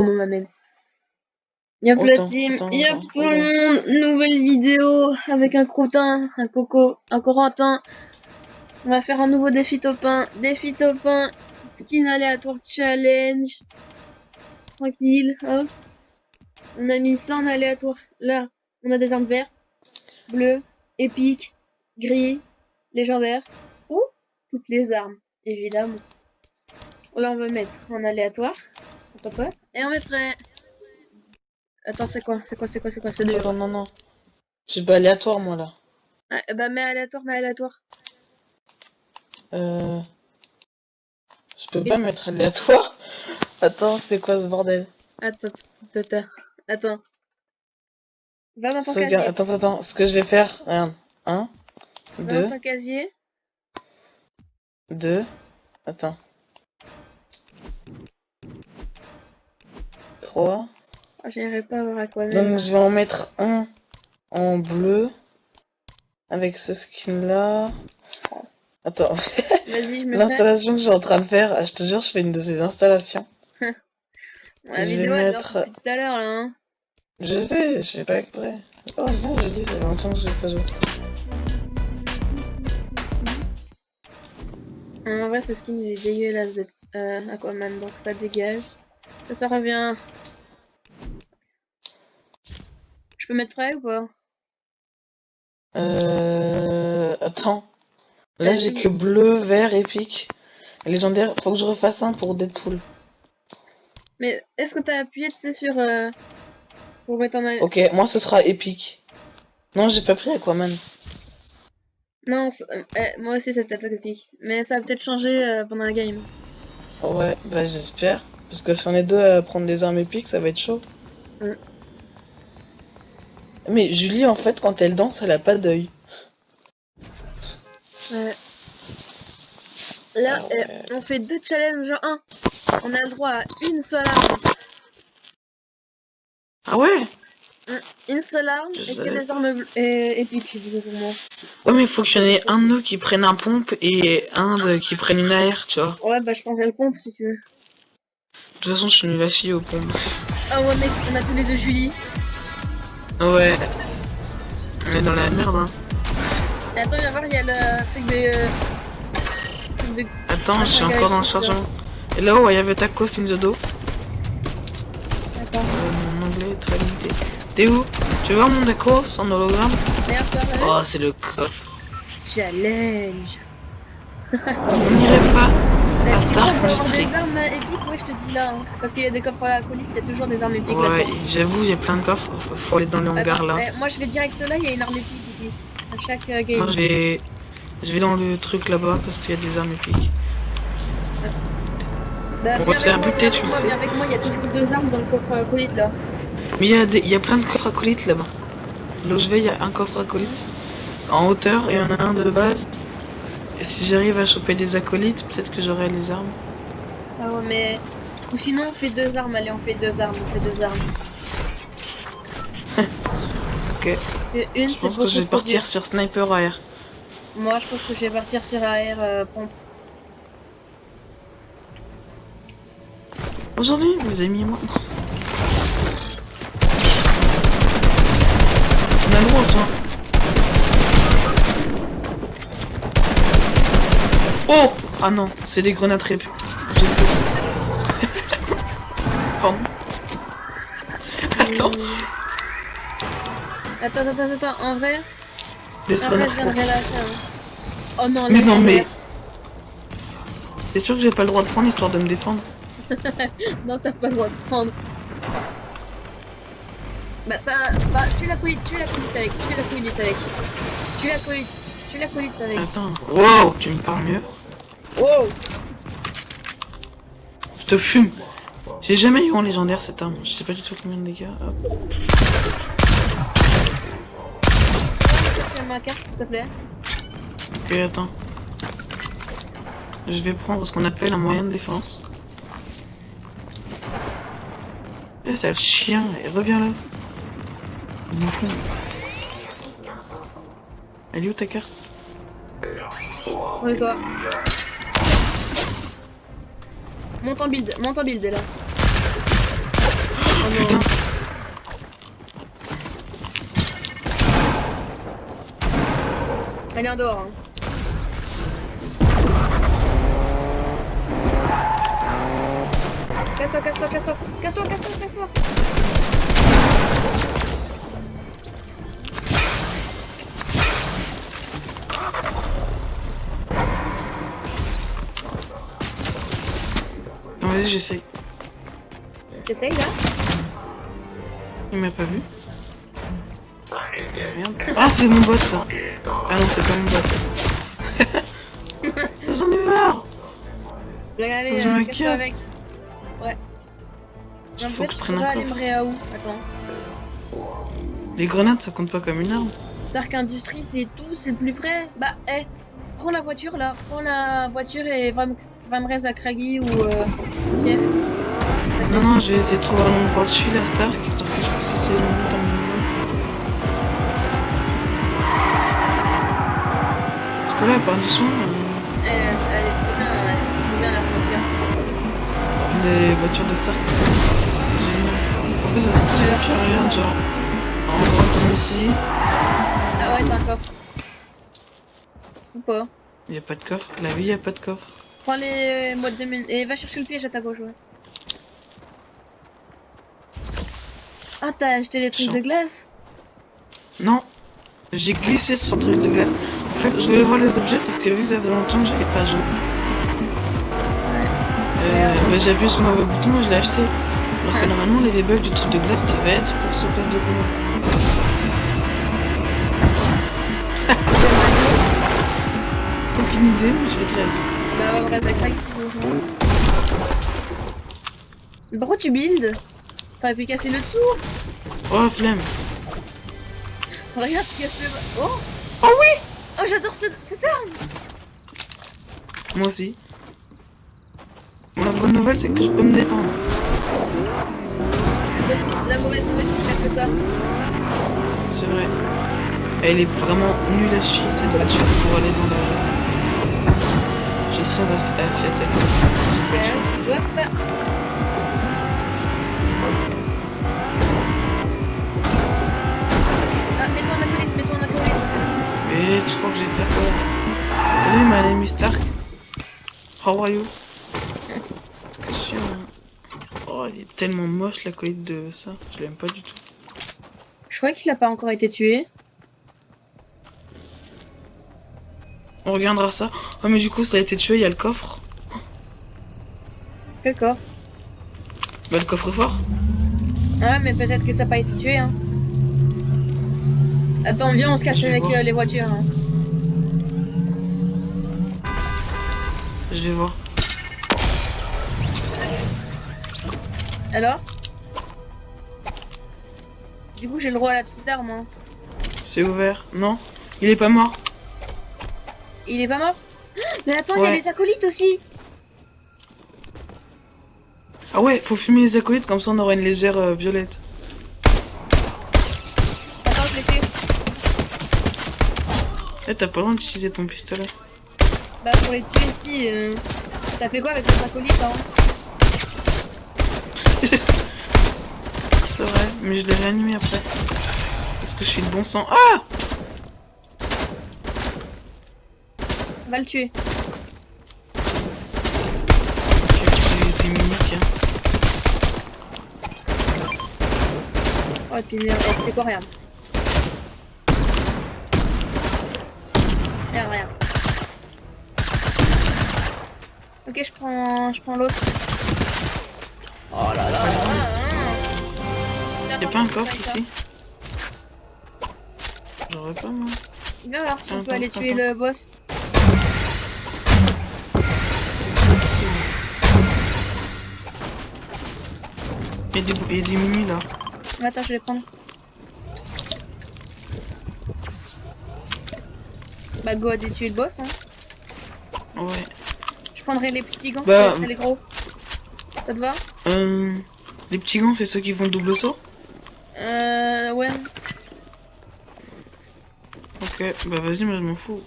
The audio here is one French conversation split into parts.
On m'amène. Yop la team, yop tout le monde, nouvelle vidéo avec un crotin, un coco, un corentin. On va faire un nouveau défi top 1, skin aléatoire challenge. Tranquille, hop. On a mis ça en aléatoire. Là, on a des armes vertes, bleues, épiques, gris, légendaires, ou toutes les armes, évidemment. Là, on va mettre en aléatoire, hop, hop, et on met prêt. Attends, c'est quoi? C'est dur. Attends, non. J'ai pas aléatoire, moi, là. Ah, bah, mets aléatoire. Je peux pas mettre aléatoire. Attends, c'est quoi ce bordel? Attends. Va dans ton Sauvegarde. casier. Attends. Ce que je vais faire, regarde. 1, 2. Dans ton casier. 2. Attends. 3. Ah, j'arrive pas à voir à quoi même. Donc je vais en mettre un en bleu. Avec ce skin là. Attends. Vas-y, je me fais. L'installation que je suis en train de faire, je te jure, je fais une de ces installations. La vidéo elle dure depuis tout à l'heure là. Hein. Je sais, je fais pas exprès. Oh non, je dis, ça fait longtemps que je vais pas jouer. En vrai, ce skin il est dégueulasse d'être Aquaman, donc ça dégage. Ça revient. Je peux mettre prêt ou pas? Attends. Là, j'ai que bleu, vert, épique. Légendaire, faut que je refasse un pour Deadpool. Mais est-ce que t'as appuyé, tu sais, sur. Pour mettre en. Ok, moi ce sera épique. Non, j'ai pas pris Aquaman. Non, moi aussi c'est peut-être épique. Mais ça va peut-être changer pendant la game. Ouais, bah j'espère. Parce que si on est deux à prendre des armes épiques, ça va être chaud. Mais Julie, en fait, quand elle danse, elle a pas d'œil. Ouais. Là, on fait 2 challenges en 1. On a le droit à une seule arme. Ah ouais? Une seule arme et que des armes épiques, pour moi. Ouais, mais il faut qu'il y en ait un de nous qui prenne un pompe et qui prenne une AR, tu vois. Ouais, bah je prendrai le pompe si tu veux. De toute façon, je suis nulle à chier aux pompes. Ah ouais, mec, on a tous les deux Julie. Ouais. On est dans la merde, hein. Et attends, viens voir, il y a le truc de... Attends, je suis encore dans le chargement. Et là-haut, il y avait Tacos in the Do. Attends. Mon anglais est très limité. T'es où? Tu veux voir mon Tacos en hologramme? Merde, ça Oh, c'est le coffre. Challenge. On n'irait pas. Tu crois qu'on va avoir des armes épiques? Ouais, je te dis là. Hein. Parce qu'il y a des coffres acolytes, il y a toujours des armes épiques là. Ouais, j'avoue, il y a plein de coffres. Faut aller dans le hangar là. Moi, je vais direct là, il y a une arme épique ici. À chaque game. Moi, je vais dans le truc là-bas parce qu'il y a des armes épiques. Bah, on va se faire buter, tu le sais. Viens avec moi, il y a toujours 2 armes dans le coffre acolyte là. Mais il y a plein de coffres acolytes là-bas. Là où je vais, il y a un coffre acolyte. En hauteur, et il y en a un de base. Et si j'arrive à choper des acolytes, peut-être que j'aurai les armes. Ah ouais, mais... Ou sinon, on fait 2 armes. Allez, on fait 2 armes. Ok. Parce que une, c'est Je pense que je vais partir sur Sniper AR. Moi, je pense que je vais partir sur AR pompe. Aujourd'hui, vous avez mis moi. On a le droit au soin. Oh! Ah non, c'est des grenades répus. Pardon. Attends, en vrai... Je viendrai là, ça. Oh non, mais non, mais... T'es sûr que j'ai pas le droit de prendre histoire de me défendre? Non, t'as pas le droit de prendre. Bah, tu la colites avec. Tu la colites avec. Attends. Wow, tu me parles mieux? Wow. Je te fume. J'ai jamais eu en légendaire cette arme. Je sais pas du tout combien de dégâts. Hop. Tiens ma carte, s'il te plaît. Ok, attends. Je vais prendre ce qu'on appelle un moyen de défense. Eh, c'est le chien, reviens là. Bouffon. Elle est où ta carte? On est toi. Monte en build là. Elle est en dehors. Hein. Casse-toi, casse-toi, casse-toi, casse-toi, casse-toi, casse-toi. Non, vas-y, j'essaye. T'essayes là? Il m'a pas vu. Merde. Ah, c'est mon bot ça. Ah non, c'est pas mon bot. J'en ai marre. Allez, casse-toi avec. Ouais. En Faut fait, que je je prenne pourrais un aller me coffre. réa où? Attends. Les grenades, ça compte pas comme une arme. Stark Industries, c'est tout, c'est plus près. Bah, prends la voiture là. Prends la voiture et va me reste à Craggy ou Pierre. Non, non, je vais essayer de trouver un endroit de celui la Stark, histoire que je puisse essayer de monter dans mon niveau. Parce que là, elle part du soin. Elle est trop bien, elle est trop bien la voiture. Les voitures de Stark, c'est génial. En fait, ça se fait rien, genre. En gros, comme ici. Ah ouais, t'as un coffre. Ou pas? Y a pas de coffre. La vie, y a pas de coffre. Prends les modes de menu et va chercher le piège à ta gauche, ouais. Ah, t'as acheté les trucs de glace? Non. J'ai glissé sur le truc de glace. En fait, je voulais voir les objets, sauf que vu que ça faisait longtemps que j'avais pas joué. Bah, j'ai appuyé sur le mauvais bouton et je l'ai acheté. Alors que normalement, les debugs du truc de glace devaient être pour ce place de combat. Aucune idée, mais je vais te laisser. Bah, va me reste à Craggy. Pourquoi tu build? T'aurais pu casser le dessous. Oh, flemme. Regarde, tu casses le... Oh! Oh oui! Oh, j'adore cette arme! Moi aussi. Bon, la bonne nouvelle, c'est que je peux me défendre. La mauvaise nouvelle, c'est que ça. C'est vrai. Elle est vraiment nulle à chier, cette voiture, pour aller dans la... J'ai très affiaté. Ah, mets-toi en acolyte, mets-toi en acolyte. Et je crois que j'ai fait quoi? Salut, my name is Stark. How are you? Oh, il est tellement moche l'acolyte de ça. Je l'aime pas du tout. Je crois qu'il a pas encore été tué. On regardera ça. Oh, mais du coup, ça a été tué, il y a le coffre. Quel coffre? Bah, le coffre-fort. Ah, mais peut-être que ça n'a pas été tué, hein. Attends, viens, on se cache avec les voitures. Hein. Je vais voir. Alors? Du coup, j'ai le droit à la petite arme. Hein. C'est ouvert. Non, il est pas mort. Il est pas mort? Mais attends, il y a les acolytes aussi. Ah ouais, faut fumer les acolytes, comme ça on aura une légère violette. Attends, je l'ai tué. Eh, t'as pas le droit d'utiliser ton pistolet. Bah, pour les tuer ici, t'as fait quoi avec les acolytes, hein? C'est vrai, mais je l'ai réanimé après. Parce que je suis de bon sang. Ah! On va le tuer. T'es mimique, hein. Oh, et puis merde, c'est quoi, regarde. Regarde, regarde. Ok, je prends l'autre. Oh là là là là. Y'a pas un coffre ici? J'aurais pas moi. Viens voir si on peut aller tuer le boss. Il y a des minis là. Attends, je vais les prendre. Bah go, aller tuer le boss, hein. Ouais. Je prendrai les petits gants, Bah, je laisserai les gros. Ça te va? Les petits gants, c'est ceux qui font le double saut? Ouais. Ok, bah vas-y, moi je m'en fous.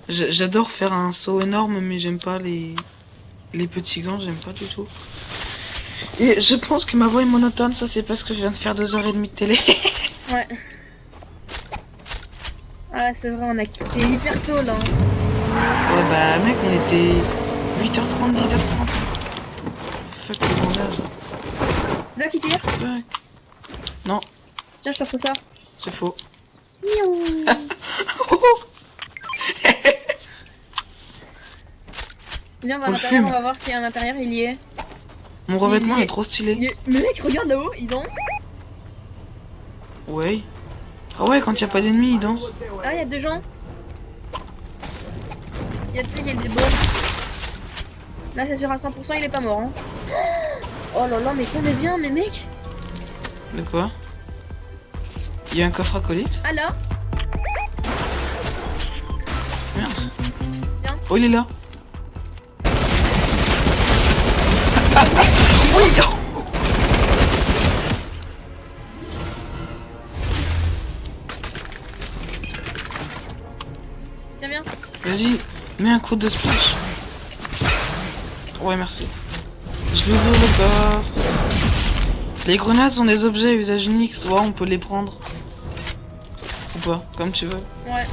J'adore faire un saut énorme, mais j'aime pas les petits gants, j'aime pas du tout. Et je pense que ma voix est monotone, ça c'est parce que je viens de faire 2h30 de télé. Ouais. Ah, c'est vrai, on a quitté hyper tôt là. Ouais, bah, mec, on était 8h30, 10h30. Fuck le bandage. C'est toi qui tire? Fuck. Non, Tiens, je t'offre ça. c'est faux. Miaou. Viens, on va à On le l'intérieur, fume. on va voir si à l'intérieur il y est. Mon Si revêtement il y est trop stylé. Mais mec, regarde là-haut, il danse. Ouais. Ah ouais, quand y a pas d'ennemis, il danse. Ah, il y a 2 gens. Il y a, tu sais, il y a des bombes. Là, c'est sûr à 100%, il est pas mort. Hein. Oh là là, mais qu'on est bien, mais mec. De quoi? Il y a un coffre acolyte? Ah là. Merde. Viens. Oh, il est là. Oui. Tiens, viens. Vas-y, mets un coup de splash. Ouais, merci. Je vais ouvrir le coffre. Les grenades sont des objets à usage unique, soit on peut les prendre. Ou pas, comme tu veux. Ouais.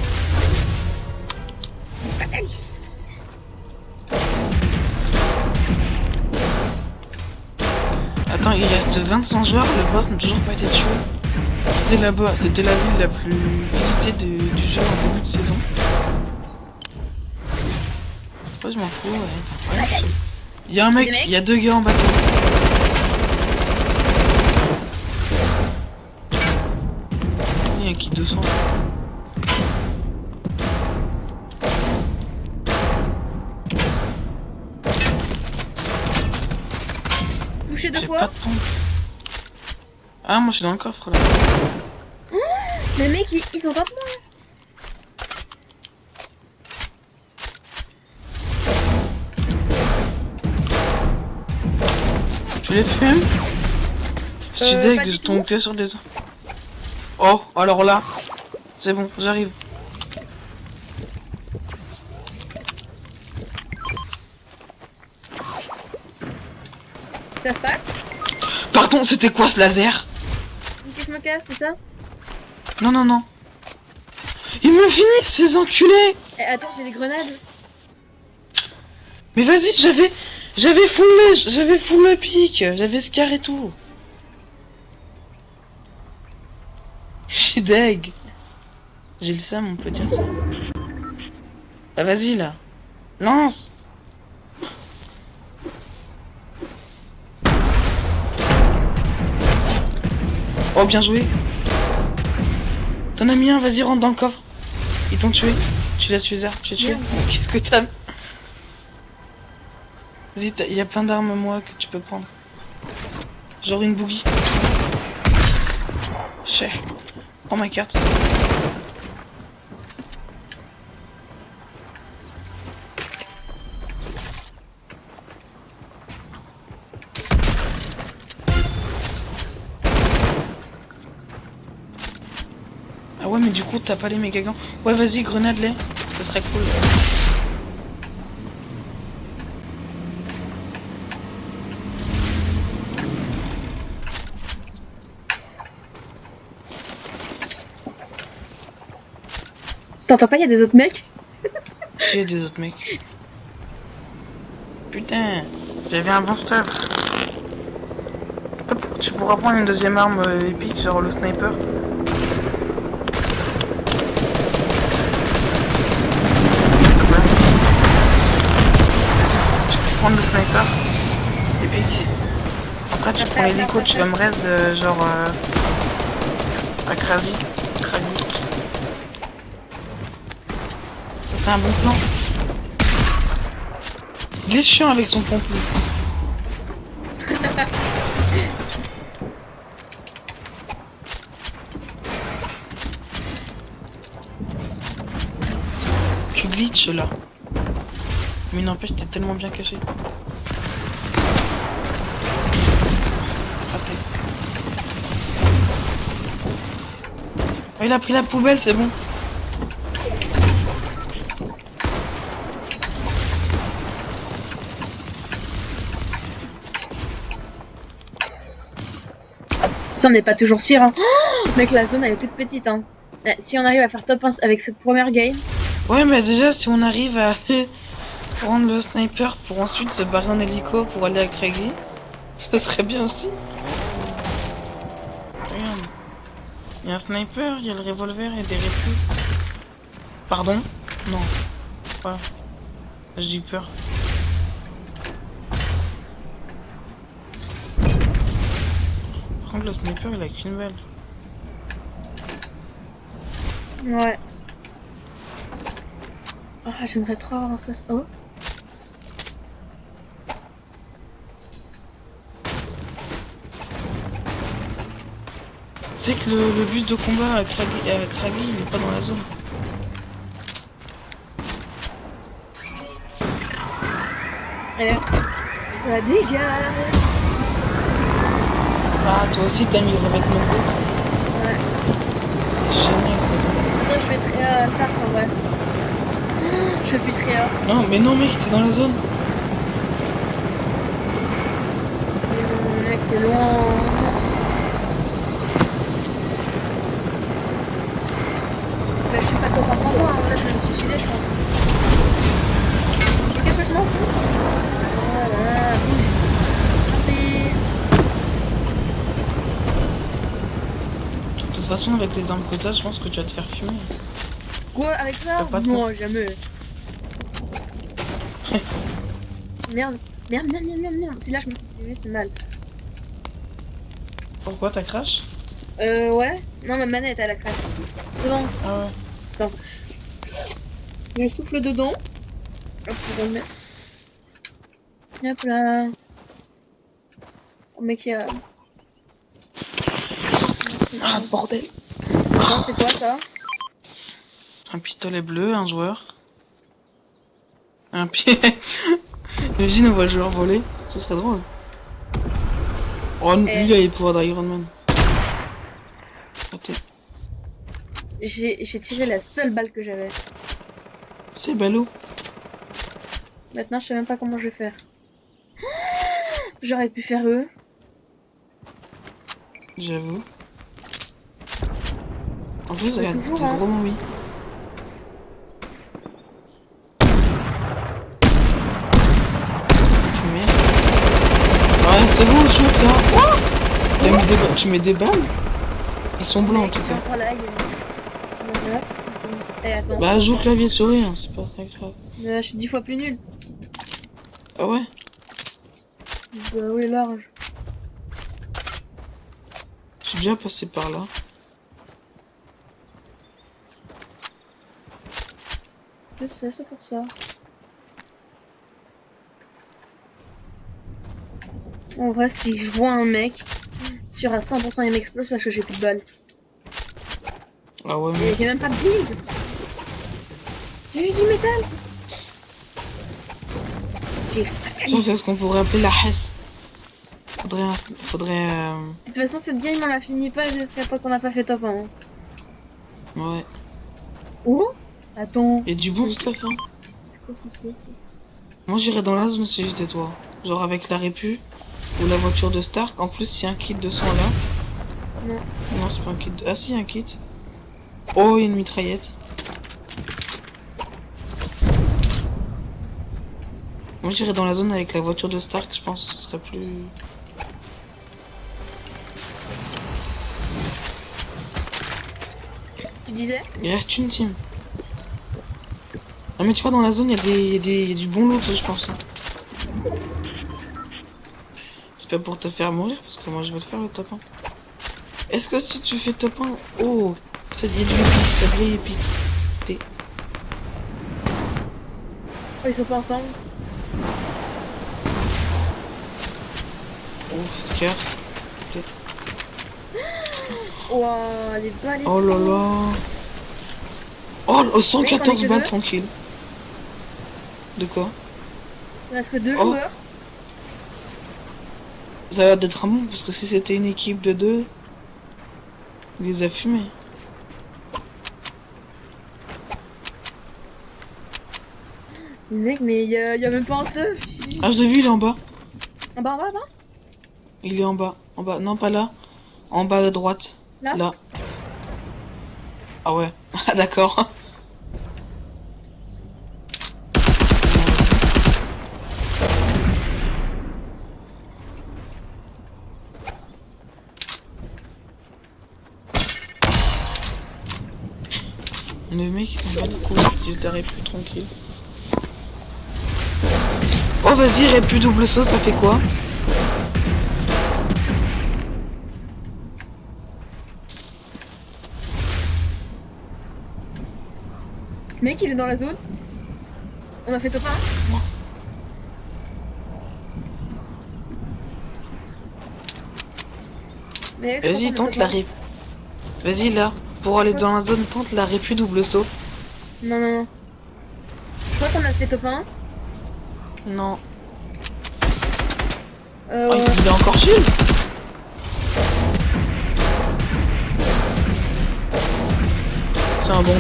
Attends, il reste 25 joueurs, le boss n'a toujours pas été tué. C'était là-bas, c'était la ville la plus visitée du jeu en début de saison. Ouais, je m'en fous, ouais. Il y a un mec, il y a 2 gars en bateau. Il y a qui 200. Touché 2 J'ai fois. pas de pompe. Ah, moi je suis dans le coffre là. Mais mec, ils sont pas bons. Tu les fumes? Je suis Pas deg, du je tout. tombe que sur des... Oh, alors là, c'est bon, j'arrive. Ça se passe? Pardon, c'était quoi ce laser? Qu'est-ce que je me casse, c'est ça? Non, non, non. Ils me finissent, ces enculés! Eh, attends, j'ai les grenades. Mais vas-y, j'avais full le pic, j'avais Scar et tout. Je suis deg. J'ai le seum, on peut dire ça. Bah vas-y là. Lance. Oh bien joué. T'en as mis un, vas-y rentre dans le coffre. Ils t'ont tué. Tu l'as tué, Zer, tu l'as tué. Qu'est-ce que t'as? Vas-y, il y a plein d'armes moi que tu peux prendre. Genre une bougie. Chais. Prends ma carte. Ah ouais mais du coup t'as pas les méga gants. Ouais vas-y grenade les. Ça serait cool. T'entends pas, il y a des autres mecs? Il y a des autres mecs. Putain, j'avais un bon stuff. Tu pourras prendre une deuxième arme épique, genre le sniper. Tu peux prendre le sniper épique. Après tu prends l'hélico, tu vas me raise genre à Krasi. C'est un bon plan. Il est chiant avec son pompe. Tu glitches là. Mais n'empêche, t'es tellement bien caché. Raté. Oh, il a pris la poubelle, c'est bon. Ça, on n'est pas toujours sûr. Hein. Oh, mec, la zone elle est toute petite. Hein. Si on arrive à faire top 1 avec cette première game. Ouais, mais déjà, si on arrive à prendre le sniper pour ensuite se barrer en hélico pour aller à Craigie, ça serait bien aussi. Regarde. Il y a un sniper, il y a le revolver et des répus. Pardon? Non. Voilà. J'ai eu peur. Par contre, le sniper, il a qu'une balle. Ouais. Ah, j'aimerais trop avoir un space. Oh. C'est que le bus de combat à Craigie, il est pas dans la zone. Et ça dégage. Ah, toi aussi t'as mis le revêtement brut. Ouais. Génial ça. Attends, je fais très Stark en vrai. Je fais plus très Non, mais non mec, t'es dans la zone. Mec, c'est loin. Bah, je suis pas top 1 sans toi, hein. Là je vais me suicider, je pense. Qu'est-ce que je m'en fous? Voilà, bouge. Merci. De toute façon, avec les armes que t'as, je pense que tu vas te faire fumer. Quoi, avec ça? Non, jamais. Merde. Merde. Si là je me fais fumer, c'est mal. Pourquoi t'as crash? Ouais. Non, ma manette, elle a craqué. Devant. Ah ouais. Attends. Je souffle dedans. Hop, je remets. Hop là. Oh, mec, il y a... Ah bordel. Attends, c'est quoi ça? Un pistolet bleu, un joueur. Un pied. Imagine, on voit le joueur voler. Ce serait drôle. Oh, lui, il a les pouvoirs d'Iron Man. J'ai tiré la seule balle que j'avais. C'est ballot. Maintenant, je sais même pas comment je vais faire. J'aurais pu faire eux. J'avoue. En plus, Ouais, regarde, toujours, c'est hein. gros oui. Tu mets. Ouais, c'est bon, shoot là. Oh, tu mets des balles? Ils sont blancs en tout cas. Attends, bah, joue clavier souris, hein, c'est pas très grave. Je suis 10 fois plus nul. Ah ouais? Bah oui, large. Je suis déjà passé par là. Je sais, c'est pour ça. En vrai, si je vois un mec, sûr à 100% il m'explose parce que j'ai plus de balles. Ah ouais, mais... Et j'ai même pas de build. J'ai juste du métal. J'ai fataliste. C'est ce qu'on pourrait appeler la Hesse. Faudrait... De toute façon, cette game, on la finit pas jusqu'à temps qu'on n'a pas fait top 1. Hein. Ouais. Oh, attends. Et du bon stuff, hein. C'est quoi ce stuff? Moi, j'irais dans la zone si j'étais toi. Genre avec la répu ou la voiture de Stark. En plus, il y a un kit de sang là. Non. Non, c'est pas un kit. Ah si, il y a un kit. Oh, il y a une mitraillette. Moi, j'irais dans la zone avec la voiture de Stark, je pense que ce serait plus... Tu disais? Il reste une team. Ah mais tu vois, dans la zone, il y a du bon loot, je pense. Hein. C'est pas pour te faire mourir, parce que moi, je vais te faire le top 1. Est-ce que si tu fais top 1... Oh, ça dit du épique, ça devient épique. Oh, ils sont pas ensemble. Oh, scare. Ouah, les balles. Oh là là. Oh, 114 balles tranquille. De quoi? Il reste que 2 joueurs. Ça a l'air d'être un bon, parce que si c'était une équipe de 2, il les a fumés. Mec, mais y a même pas un stuff. Ah, je l'ai vu, il est en bas. En bas, Il est en bas. En bas. Non, pas là. En bas à droite. Là. Ah ouais. Ah d'accord. Le mec il s'en bat les couilles, il se l'arrête plus tranquille. Oh vas-y, ré plus double saut, ça fait quoi? Mec, il est dans la zone. On a fait top 1. Vas-y, tente la ré. Vas-y là, pour aller dans la zone, tente la ré plus double saut. Non, non, non. Je crois qu'on a fait top 1. Non. Oh, il est encore chill. C'est un bon.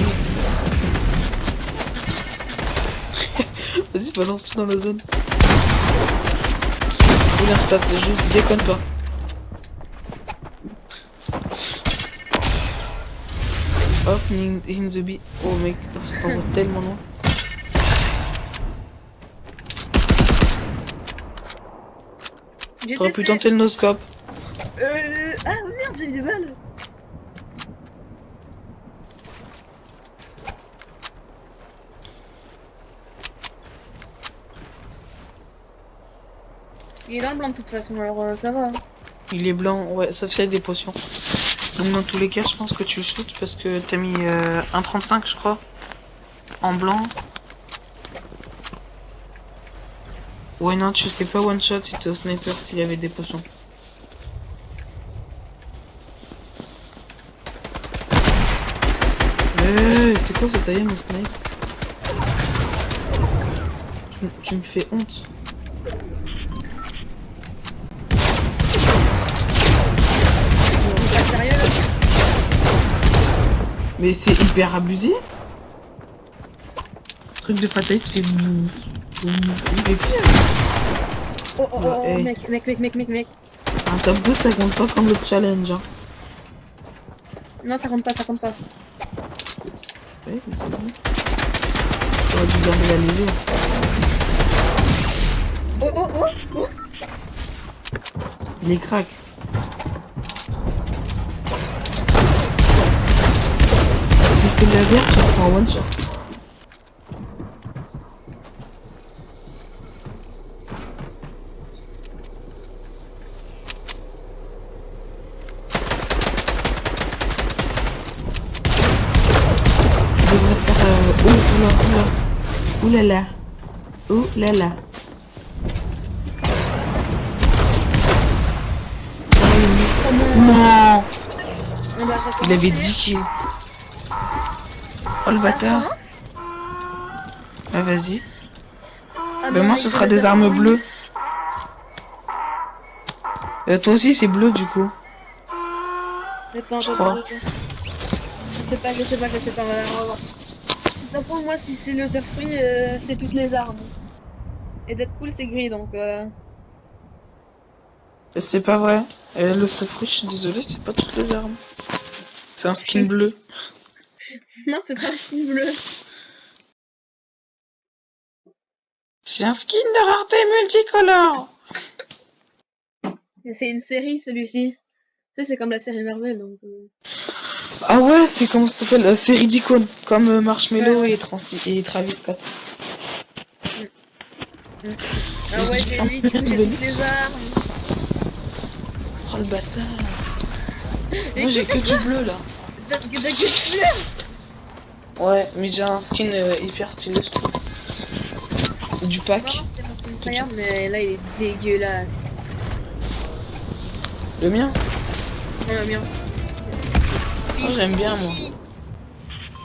Vas-y, balance-le dans la zone. Bien se passe, je déconne pas. Opening in the bee. Oh mec, ça va tellement loin. T'aurais pu tenter le no-scope. Ah merde, j'ai eu des balles. Il est dans le blanc de toute façon, alors ça va. Il est blanc, ouais, ça fait des potions. Donc dans tous les cas, je pense que tu le shootes parce que t'as mis 1,35 je crois. En blanc. Ouais non, tu fais pas one shot si t'es au sniper s'il y avait des potions. C'est quoi cette taille mon snipe? Tu me fais honte. Sérieux là? Mais c'est hyper abusé. Le truc de fataliste fait boum. Oh oh oh, hey. Mec. Un top 2 ça compte pas comme le challenge. Hein. Non, ça compte pas, ça compte pas. Ouais, c'est bon. J'aurais dû garder la léger. Oh. Il est crack. Si je fais de la verte, je prends un one shot. Oulala. Oulala. Non. Il avait 10 kills. Oh le bâtard. Ouais vas-y. Ben moi ce sera des armes bleues. Toi aussi c'est bleu du coup. Attends, je sais pas, on va voir. De toute façon, moi, si c'est le surfree, c'est toutes les armes. Et Deadpool, c'est gris, donc... C'est pas vrai. Le Sofruit, je suis désolé, c'est pas toutes les armes. C'est un skin bleu. Non, c'est pas un skin bleu. C'est un skin de rareté multicolore. C'est une série, celui-ci. Tu sais, c'est comme la série Marvel, donc... Ah ouais, c'est comment ça s'appelle? C'est Ridicone, comme Marshmello et Travis Scott. Ah ouais, j'ai lui, du coup, j'ai toutes les armes. Oh le bâtard. Moi j'ai que du bleu là. T'as que du bleu? Ouais, mais j'ai un skin hyper stylé, je trouve. Du pack. Non, c'était mon skin incroyable, mais là il est dégueulasse. Le mien? Ouais, le mien. Oh, j'aime bien moi.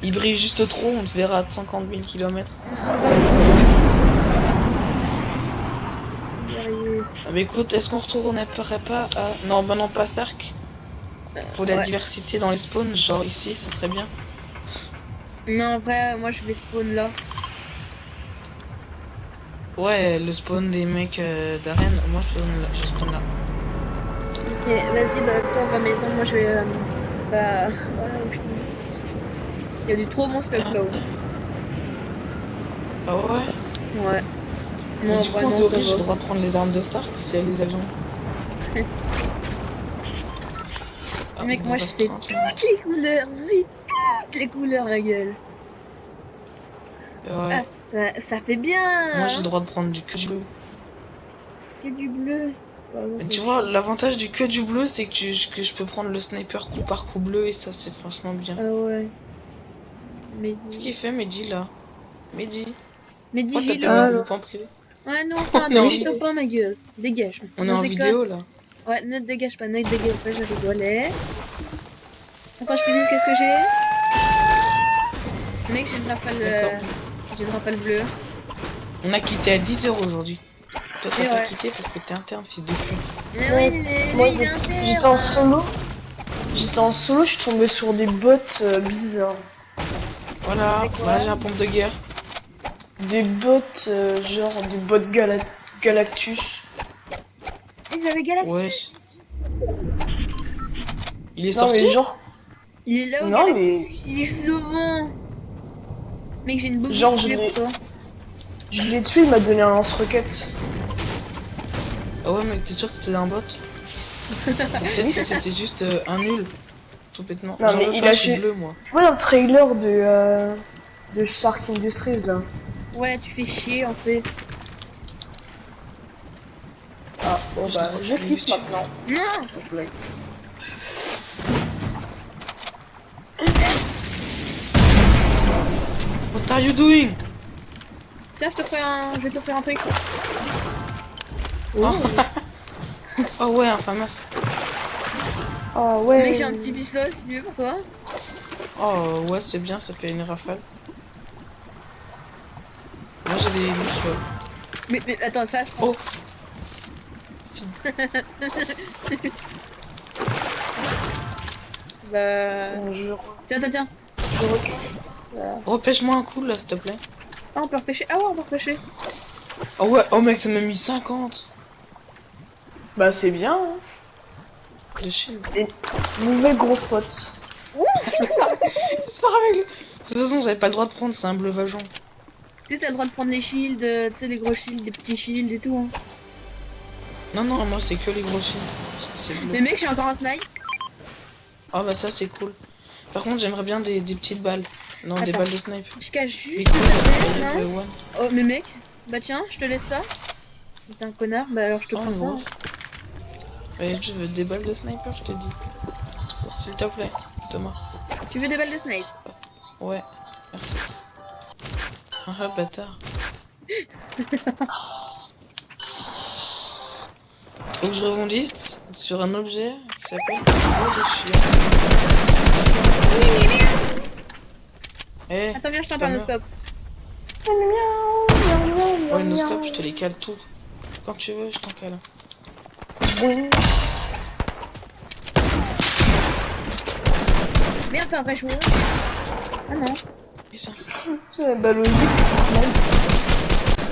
Il brille juste trop, on te verra à 50 000 km. Ah bah écoute, est-ce qu'on retournerait pas à... Non, bah non, pas Stark. Pour la diversité dans les spawns, genre ici, ce serait bien. Non, en vrai, moi je vais spawn là. Ouais, le spawn des mecs d'arène, moi je spawn là. Ok, vas-y, bah toi va maison, moi je vais... bah... voilà où je dis. Il y a du trop bon stuff là-haut. Ah ouais? Ouais. Mais Non, du coup, en vraiment, ça théorie, j'ai le va. droit de prendre les armes de Stark si elle les avions. Mec, moi je sais toutes les couleurs, c'est toutes les couleurs, ma gueule. Ouais. Ah, ça fait bien. Moi, j'ai le droit de prendre que du bleu. Que du bleu. Ouais, Mais tu vois, l'avantage du que du bleu, c'est que, je peux prendre le sniper coup par coup bleu et ça, c'est franchement bien. Ah ouais. Qu'est-ce Mehdi. qu'il fait, Mehdi, là? Mehdi? Mehdi Pourquoi t'as Gilo. pas mis de groupe en privé? Ouais, nous on fait un On est en, défi top 1, ma gueule. Dégage. on est Non, je en déconne. vidéo, là. Ouais, ne te dégage pas, je rigolais. Attends, je te dis qu'est-ce que j'ai. Mec, j'ai une rafale. J'ai une rafale bleue. On a quitté à 10 € aujourd'hui. Toi, t'as Et pas ouais. quitté parce que t'es interne, fils de pute. Mais Ouais, oui, mais moi, lui, il est j'étais en interne. solo. J'étais en solo, je suis tombé sur des bots bizarres. Voilà, C'est quoi? voilà, j'ai un pompe de guerre. Des bots, genre des bots Galactus. Ils avaient Galactus. Ouais. Il est Non, sorti? mais genre. Il est là au Non, Galactus. Il est juste devant. Mec, j'ai une boucle Genre, située pour toi. Je l'ai tué, il m'a donné un lance-roquette. Ah ouais, mais t'es sûr que c'était un bot? Peut-être que c'était juste un nul. Tout bêtement. Non, J'en mais veux il pas, a je suis fait- bleu, moi. Tu vois un trailer de Shark Industries là. Ouais, tu fais chier, on sait. Ah, bon Je bah, crois je que quitte YouTube. maintenant. Non. What are you doing? Tiens, je vais te faire un truc. Oh, oh ouais, infamous. Ah ouais. Mec, j'ai un petit pistolet si tu veux pour toi. Oh ouais, c'est bien, ça fait une rafale. Moi j'ai des mouches. Mais attends, ça. Oh, Bah. Bonjour. Tiens, tiens, tiens. Je recule. Voilà. repêche-moi un coup là, s'il te plaît. Ah, on peut repêcher. Ah ouais, on peut repêcher. Oh ouais, oh mec, ça m'a mis 50 Bah c'est bien. Hein. de shield. Nouvelle grosse pote. C'est pas avec lui. De toute façon, j'avais pas le droit de prendre, c'est un bleu vageant. Tu sais, t'as le droit de prendre les shields, tu sais, les gros shields, des petits shields et tout. Hein. Non, non, moi c'est que les gros shields. C'est bleu. Mais mec, j'ai encore un snipe. Oh bah ça c'est cool. Par contre, j'aimerais bien des petites balles. Non, des Attends. balles de snipe. Je cache Mais juste quoi, ta tête, ça fait, non ouais. Oh, mais mec, bah tiens, je te laisse ça. T'es un connard, bah alors je te Oh, prends ça. non. Ouais, je veux des balles de sniper, je te dis. S'il te plaît, Thomas. Tu veux des balles de snipe? Ouais, merci. Ah, bâtard. Faut que je rebondisse sur un objet qui s'appelle Gros de chien. Eh, Attends, viens, je t'en pas parle, mort. noscope. Ouais, nos scopes, je te les cale tout. Quand tu veux, je t'en cale. Oui. Merde, c'est un vrai joueur. Ah non. Et ça, Bah logique,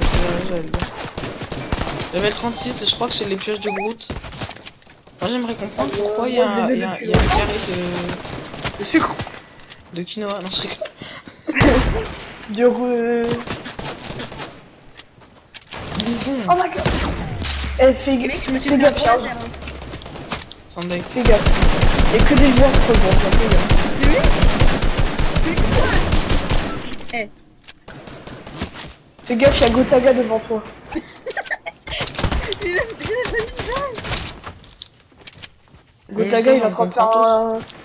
c'est j'avais bien. Level 36, je crois que c'est les pioches de Groot. Moi j'aimerais comprendre pourquoi il y a moi, je les ai un depuis carré le sucre. de quinoa. Non, je rigole. De Bison. Oh my god. Eh, fais Mec, je me suis fais fait gaffe, la Charles. Sans deck. Fais gaffe. Y'a que des joueurs crevants, fais gaffe. Eh, Fais gaffe, y'a Gotaga devant toi. j'ai même pas mis ça. Gotaga, il est en train de faire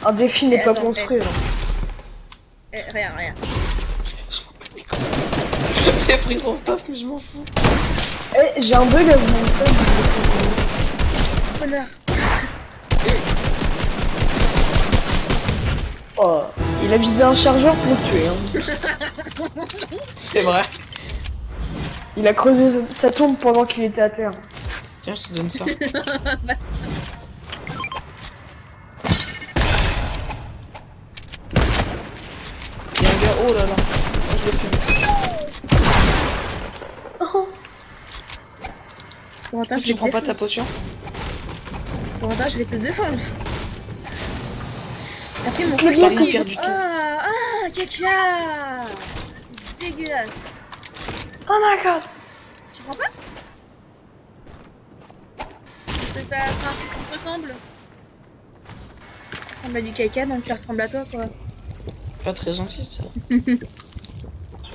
un défi n'est pas Attends, construit. Là. Eh, rien, rien. J'ai pris son stuff, mais je m'en fous. Eh, j'ai un bug à vous montrer. Connard. Oh, il a vidé un chargeur pour le tuer. Hein. C'est vrai. Il a creusé sa tombe pendant qu'il était à terre. Tiens, je te donne ça. Il y a un gars, oh là là. Moi, je le fume. Corentin, je Tu vais te prends pas ta défoncer. potion? Corentin, je vais te défendre. T'as pris mon Le fusil. bien pire du tout. Ah, caca. C'est dégueulasse. Oh my god. Tu prends pas? Ça c'est un truc qui te ressemble. Ça ressemble à du caca, donc ça ressemble à toi, quoi. Pas très gentil ça.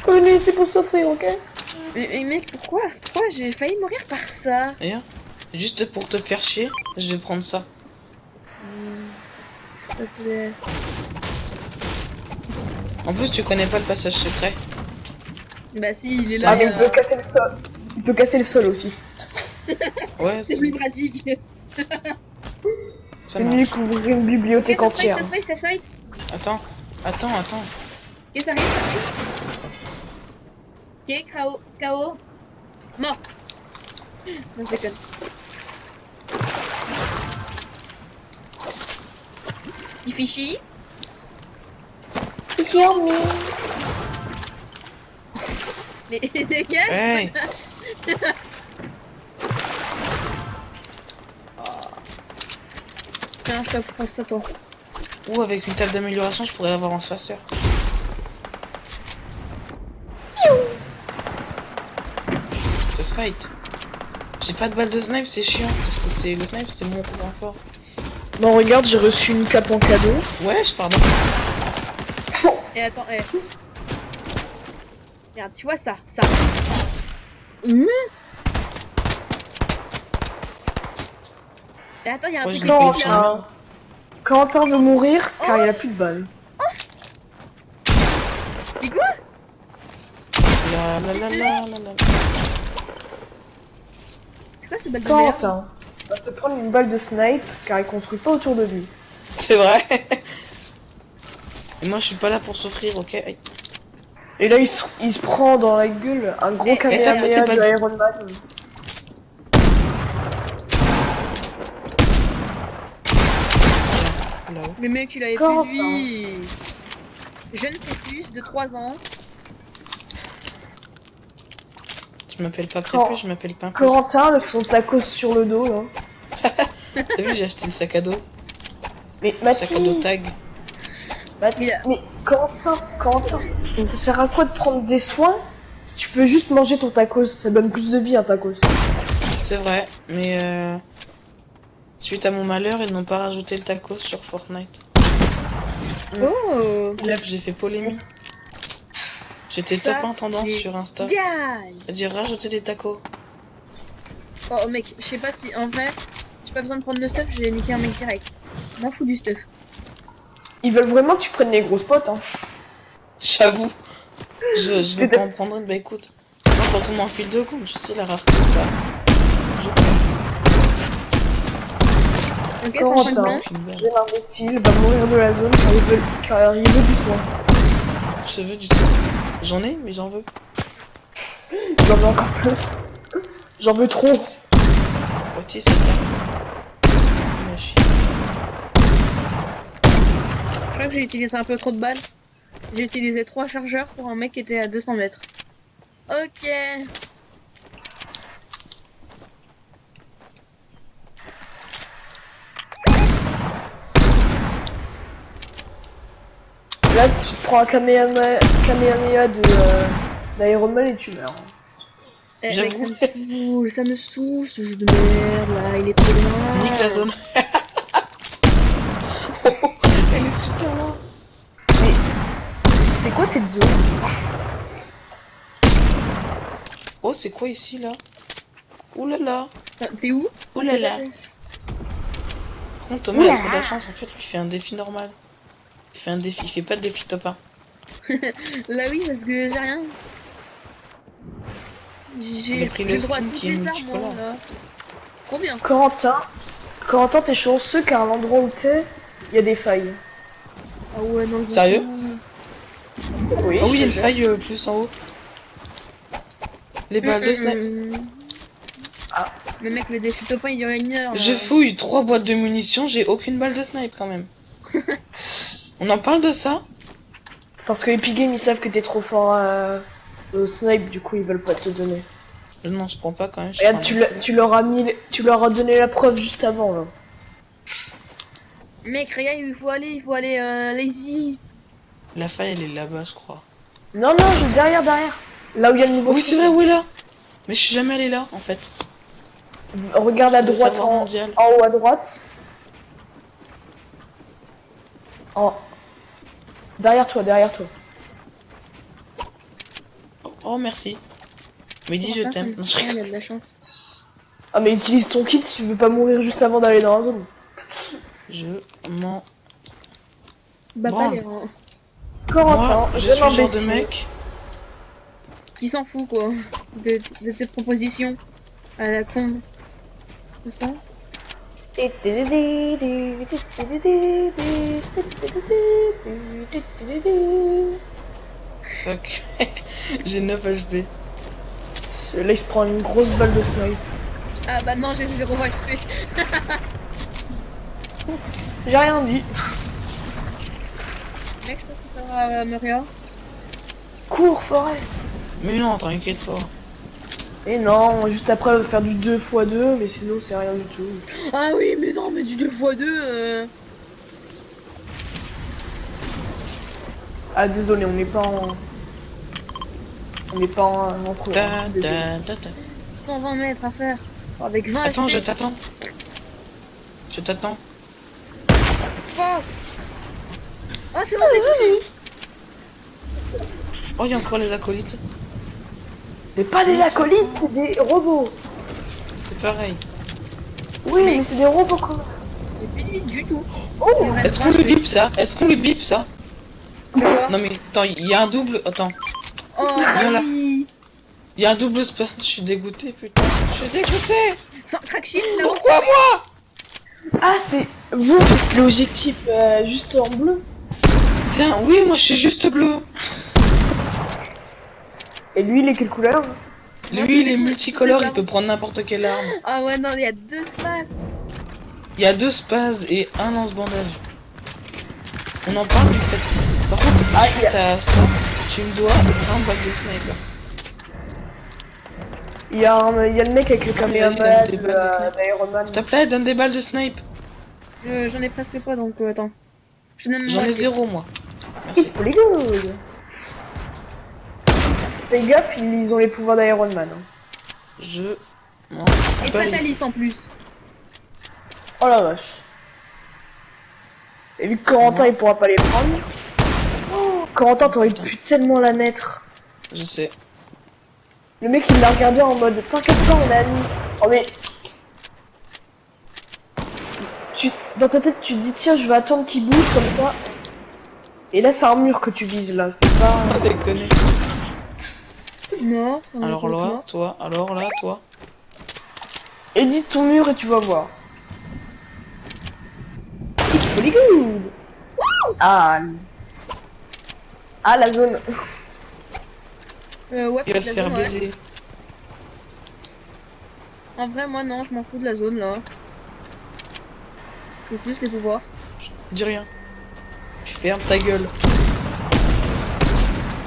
Connais, c'est pour s'offrir, ok? Mais mec, pourquoi? Pourquoi j'ai failli mourir par ça? D'ailleurs, juste pour te faire chier, je vais prendre ça. S'il te plaît. En plus, tu connais pas le passage secret. Bah si, il est là. Ah, mais il peut casser le sol. Il peut casser le sol aussi. Ouais, C'est plus pratique. ça C'est marche. mieux qu'ouvrir une bibliothèque Ok, ça se fight, entière. ça se fight. Attends. Ok, ça arrive, Ok, KO. Mort. Non, je déconne. Petit fichi. Xiaomi. Mais dégage. Hey. Tiens, je t'offre ça, toi. Ou avec une table d'amélioration, je pourrais l'avoir en chasseur. Ça se fight. J'ai pas de balle de snipe, c'est chiant. Parce que c'est le snipe, c'est mon point fort. Bon, regarde, j'ai reçu une cape en cadeau. Wesh, pardon. Et attends, Regarde, tu vois ça, Et attends, y'a un Ouais, truc je l'ai qui pas pique eu. là. Quentin veut mourir car il a plus de balles. C'est quoi? La. C'est quoi ce balle de merde? Quentin va se prendre une balle de snipe car il construit pas autour de lui. C'est vrai. Et moi, je suis pas là pour souffrir, ok? Aïe. Et là, il se prend dans la gueule un gros Eh, Kamehameha t'as pas de dit- Iron Man. Là-haut. Le mec, il avait Quentin. plus de vie. Jeune fœtus de 3 ans. Je m'appelle pas Quand- Prépu, je m'appelle Pimpin. Corentin avec son tacos sur le dos, là. T'as vu, j'ai acheté le sac à dos. Mais Sac à dos Mathis, tag. mais Corentin, ça sert à quoi de prendre des soins si tu peux juste manger ton tacos? Ça donne plus de vie un tacos. C'est vrai, mais suite à mon malheur, ils n'ont pas rajouté le tacos sur Fortnite. Oh. Là, j'ai fait polémique. J'étais Ça, top en tendance les sur Insta. Gaille. C'est-à-dire rajouter des tacos. Oh mec, je sais pas si en vrai, j'ai pas besoin de prendre le stuff, j'ai niqué un mec direct. M'en fous du stuff. Ils veulent vraiment que tu prennes les gros spots, hein. J'avoue. Je vais C'était- pas en prendre une, bah écoute. Moi, quand on m'enfile deux comptes, je sais la rareté de ça. Je Ok, Corentin. 105 blancs. prends une balle. J'ai l'imbécile va mourir de la zone car il veut du soin. Je veux du sang. J'en ai, mais j'en veux. J'en veux encore plus. J'en veux trop. Ok, c'est ça. Mais je suis- Je crois que j'ai utilisé un peu trop de balles. J'ai utilisé 3 chargeurs pour un mec qui était à 200 mètres. Ok. Là, tu prends un Kamehameha d'Iron Man et tu meurs. Eh, J'avoue. mec, ça me saoule ce jeu de merde là, il est trop loin. Nique la zone. Elle est super loin. C'est quoi cette zone? Oh, c'est quoi ici là? Ouh là là. Enfin, t'es où? Ouh là là. Par contre, Thomas il a trop de la chance. En fait, lui il fait un défi normal. Il fait un défi, il fait pas de défi top 1. Là oui, parce que j'ai rien. Il a pris J'ai le le droit à skin toutes qui est les armes moi multicolore. là. C'est trop bien. Corentin, t'es chanceux car à l'endroit où t'es, il y a des failles. Ah ouais, non, le Sérieux? Oui, Oh oui, il y a une je te faille plus en haut. Les balles de snipe. Ah. Mais mec, le défi top 1 il dure 1 heure. Je là. fouille 3 boîtes de munitions, j'ai aucune balle de snipe quand même. On en parle de ça? Parce que Epic Games ils savent que t'es trop fort au snipe, du coup ils veulent pas te donner. Non, je prends pas quand même. je Regarde, prends tu leur as donné la preuve juste avant là. Mec, regarde, il faut aller lazy. La faille, elle est là-bas, je crois. Non, non, je derrière. Là où il y a le nouveau. Oui, c'est vrai, où est là? Mais je suis jamais allé là, en fait. Regarde à C'est le droite, savoir en mondial. haut à droite. Derrière toi. Oh, merci. Mais dis, je Corentin, t'aime. c'est une- il y a de la chance. Ah, mais utilise ton kit si tu veux pas mourir juste avant d'aller dans la zone. Je m'en... Bah Bon. pas les rangs. Corentin, Moi, je suis jeune le genre de imbécile. mec... Qui s'en fout quoi de tes propositions à la con. C'est ça? Fuck. J'ai 9 HP. Là, il se prend une grosse balle de snipe. Ah bah non, j'ai 0 HP. J'ai rien dit. Mec, je pense que ça va Muria. Cours, forêt. Mais non, t'inquiète pas. Et non, juste après, on va faire du 2x2, mais sinon, c'est rien du tout. Ah oui, mais non, mais du 2x2. Ah, désolé, on n'est pas en. On n'est pas en cours. Ta, Désolé. ta, ta, ta. 120 mètres à faire. Avec 20 Attends, HP. je t'attends. Je t'attends. Fuck. Oh, c'est bon, c'est touché. Oh, il y a encore les acolytes. C'est pas des acolytes, c'est des robots. C'est pareil. Oui, mais c'est des robots quoi. J'ai plus de vie du tout. Oh, Il reste Est-ce qu'on 20 le HP. bip ça? Est-ce qu'on le bip ça? De quoi? Non mais attends, il y a un double. Attends. Oh Voilà. oui. Il y a un double spam. Je suis dégoûté, putain. Je suis dégoûté. Sans crack shield là-haut. Pourquoi moi? ah, c'est vous faites l'objectif juste en bleu. C'est un. Oui, moi je suis juste bleu. Et lui, il est quelle couleur? Moi, Lui, il tous est les multicolore, il armes. peut prendre n'importe quelle arme. Ah ouais, non, il y a 2 spaces. Il y a 2 spaz et un lance-bandage. On en parle, en fait. Par contre, Ah, il y a- t'as ça. Tu me dois un bac de sniper. Il y a le mec avec le vas-y, Kamehameha donne des balles de snipe. d'Iron Man. S'il te plaît, donne des balles de snipe. J'en ai presque pas donc attends. Je te donne J'en ai moi. 0 moi. It's pretty good. Fais gaffe, ils ont les pouvoirs d'Iron Man. hein. Je m'en Et de bats les- Fatalis en plus. Oh la vache. Et vu que Corentin, il pourra pas les prendre. Oh, Corentin, t'aurais pu tellement la mettre. Je sais. Le mec, il l'a regardé en mode t'inquiète pas, on a mis. Oh mais. Dans ta tête, tu te dis tiens, je vais attendre qu'il bouge comme ça. Et là, c'est un mur que tu vises là. C'est pas. Pas déconner. Non. ça va Alors pas être là, moi. toi. Alors là, toi. Édite ton mur et tu vas voir. It's pretty good. Ah. Ah, la zone. Ouais, Il va peut-être se la faire zone, ouais. baiser. En vrai, moi non, je m'en fous de la zone là. Je veux plus les pouvoirs. Dis rien. Ferme ta gueule.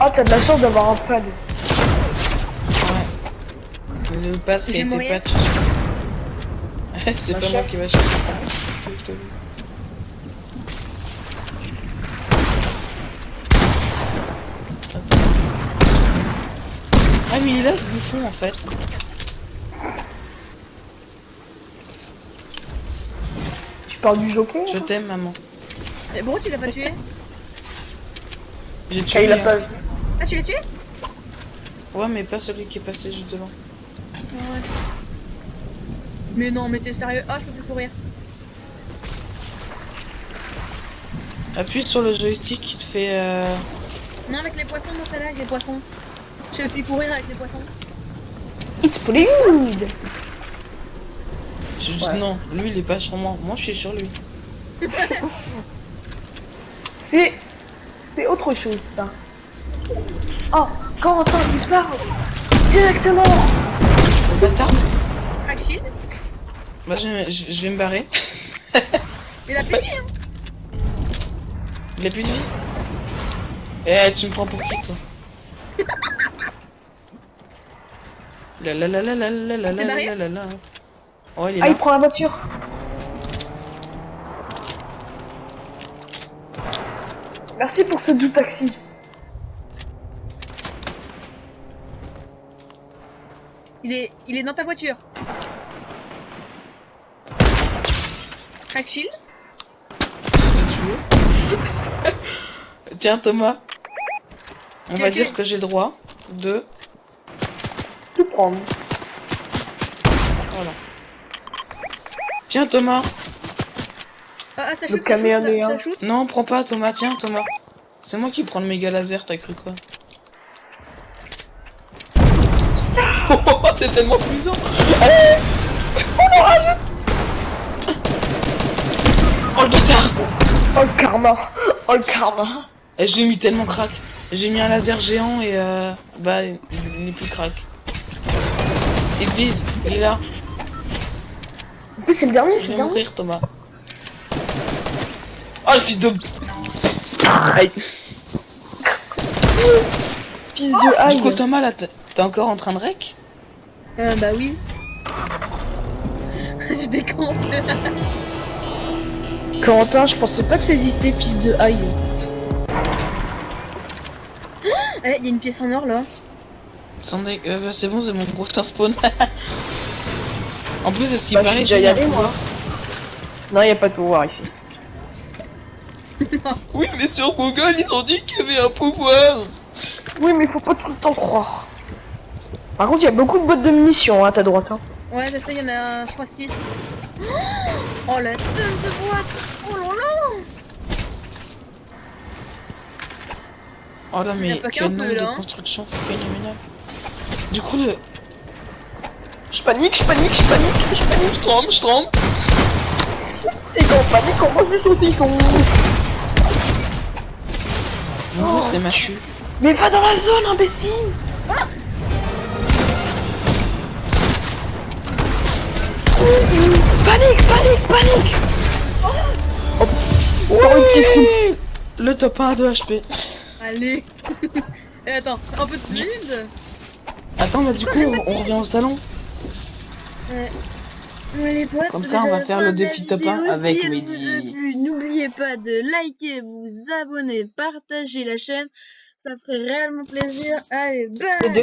Ah, t'as de la chance d'avoir un pad. Ouais. Le pass Je qui a vais été mourir. patch. C'est pas moi chef. qui va chercher. Ah mais il est là ce bouffon en fait. Tu parles du jockey Je hein t'aime maman. Et pourquoi tu l'as pas tué? J'ai Ah, tué. il a un. pas. Ah, tu l'as tué? Ouais mais pas celui qui est passé juste devant. Ouais. Mais non, mais t'es sérieux? Ah, je peux plus courir. Appuie sur le joystick qui te fait Non, avec les poissons, moi ça lag les poissons. Je peux plus courir avec les poissons. It's pretty good. Juste Ouais. non, lui il est pas sur moi. Moi je suis sur lui. C'est autre chose ça. Oh, Corentin, tu parles directement. Bâtard. Crack shield? Bah je vais me barrer. Il a plus de vie, hein. Il a plus de vie. Eh tu me prends pour qui toi? La la la la la la la C'est la barré la la la. Ouais il est Ah, là. il prend la voiture. Merci pour ce doux taxi. Il est dans ta voiture. Crack shield. Tiens Thomas. On Tu va as tué. dire que j'ai le droit de... Tout prendre. Voilà. Tiens Thomas. Ah, ça Le shoot, ça shoot, là, caméléon. ça shoot. Non, prends pas Thomas, tiens Thomas. C'est moi qui prends le méga laser, t'as cru quoi? Oh, c'est tellement puissant. Allez. On le rajoute. Oh le bâtard. Oh le karma. Oh le karma. Et je l'ai mis tellement crack. J'ai mis un laser géant et bah il est plus crack. Il vise, il est là. En plus c'est le dernier, Je c'est le vais dernier. mourir Thomas. Oh le fils de... Aïe. Fils de Du haï. coup Thomas là t'es encore en train de rec? Bah oui. Je décompte. Quentin, je pensais pas que ça existait, fils de haï. Eh, il y a une pièce en or là. Attendez, c'est bon, c'est mon prochain spawn. En plus, est-ce qu'il Bah, je paraît suis déjà qu'il y a allé, un moi. pouvoir? Non, y a pas de pouvoir ici. Oui, mais sur Google, ils ont dit qu'il y avait un pouvoir. Oui, mais faut pas tout le temps croire. Par contre, y a beaucoup de boîtes de munitions à ta droite. Hein. Ouais, je sais, il y en a, je crois, 6. Oh la tonne de boîte. Oh là là. Oh là, Il y a mais pas quel qu'un peu, nombre là, de hein. constructions phénoménal. Du coup, le... Je panique, je panique, je panique, je panique. je tremble. Et quand on panique, on mange du saucisson. Bonjour, c'est Machu. Mais va dans la zone, imbécile. Panique, panique, panique. Oh, une petite roue. Le top 1 de HP. Allez. Et attends, un peu de speed. Attends, bah du coup, on revient au salon. Ouais. Ouais, les potes, Comme c'est ça, on déjà va la faire fin le de la défi top vidéo. 1 avec Si elle Weddy. vous a plu, n'oubliez pas de liker, vous abonner, partager la chaîne. Ça ferait réellement plaisir. Allez, bye.